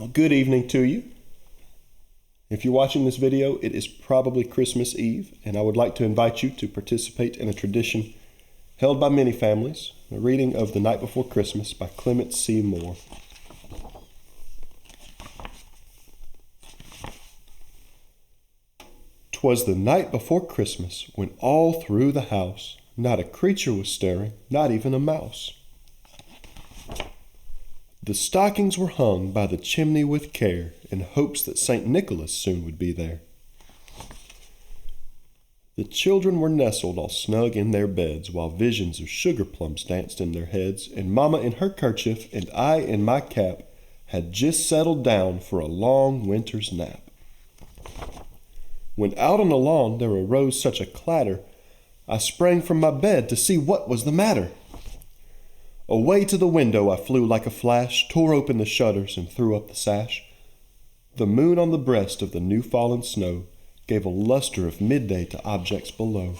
Well, good evening to you. If you're watching this video, it is probably Christmas Eve, and I would like to invite you to participate in a tradition held by many families, a reading of The Night Before Christmas by Clement-Clark Moore. "'Twas the night before Christmas, when all through the house not a creature was stirring, not even a mouse. The stockings were hung by the chimney with care, in hopes that St. Nicholas soon would be there. The children were nestled all snug in their beds, while visions of sugar plums danced in their heads, and Mama in her kerchief and I in my cap had just settled down for a long winter's nap. When out on the lawn there arose such a clatter, I sprang from my bed to see what was the matter. Away to the window I flew like a flash, tore open the shutters and threw up the sash. The moon on the breast of the new-fallen snow gave a luster of midday to objects below,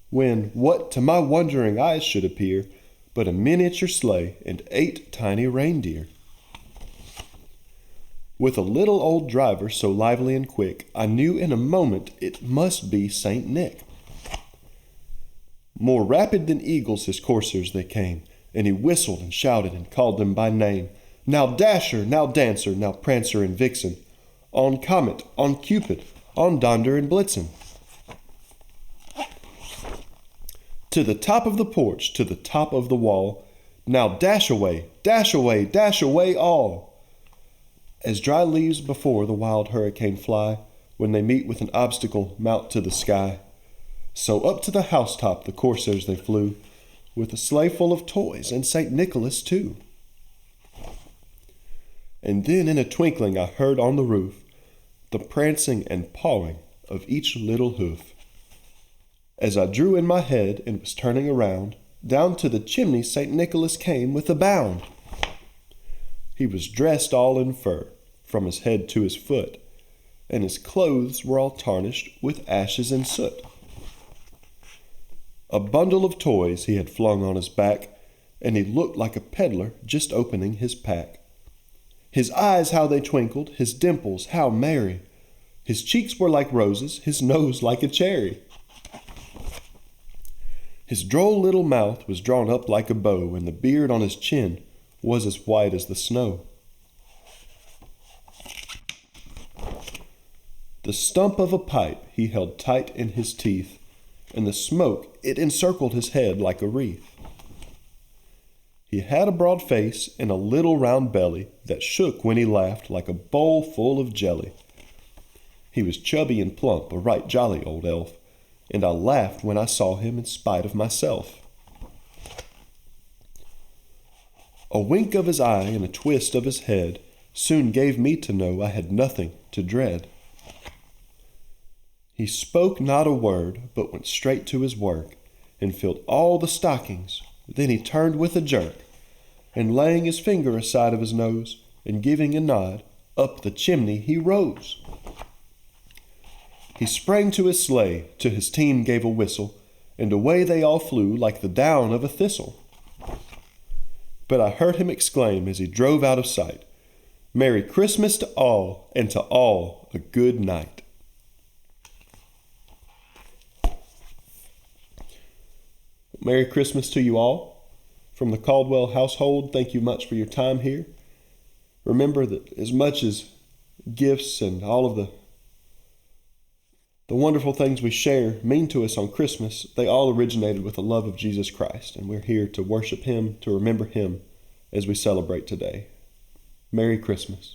when what to my wondering eyes should appear but a miniature sleigh and 8 tiny reindeer. With a little old driver so lively and quick, I knew in a moment it must be St. Nick. More rapid than eagles his coursers they came, and he whistled and shouted and called them by name. Now Dasher, now Dancer, now Prancer and Vixen, on Comet, on Cupid, on Donder and Blitzen. To the top of the porch, to the top of the wall, now dash away, dash away, dash away all. As dry leaves before the wild hurricane fly, when they meet with an obstacle mount to the sky, so up to the housetop the coursers they flew, with a sleigh full of toys and St. Nicholas too. And then in a twinkling I heard on the roof the prancing and pawing of each little hoof. As I drew in my head and was turning around, down to the chimney St. Nicholas came with a bound. He was dressed all in fur, from his head to his foot, and his clothes were all tarnished with ashes and soot. A bundle of toys he had flung on his back, and he looked like a peddler just opening his pack. His eyes how they twinkled, his dimples how merry. His cheeks were like roses, his nose like a cherry. His droll little mouth was drawn up like a bow, and the beard on his chin was as white as the snow. The stump of a pipe he held tight in his teeth, and the smoke, it encircled his head like a wreath. He had a broad face and a little round belly that shook when he laughed like a bowl full of jelly. He was chubby and plump, a right jolly old elf, and I laughed when I saw him in spite of myself. A wink of his eye and a twist of his head soon gave me to know I had nothing to dread. He spoke not a word, but went straight to his work, and filled all the stockings. Then he turned with a jerk, and laying his finger aside of his nose, and giving a nod, up the chimney he rose. He sprang to his sleigh, to his team gave a whistle, and away they all flew like the down of a thistle. But I heard him exclaim as he drove out of sight, "Merry Christmas to all, and to all a good night." Merry Christmas to you all. From the Caldwell household, thank you much for your time here. Remember that as much as gifts and all of the wonderful things we share mean to us on Christmas, they all originated with the love of Jesus Christ, and we're here to worship Him, to remember Him as we celebrate today. Merry Christmas.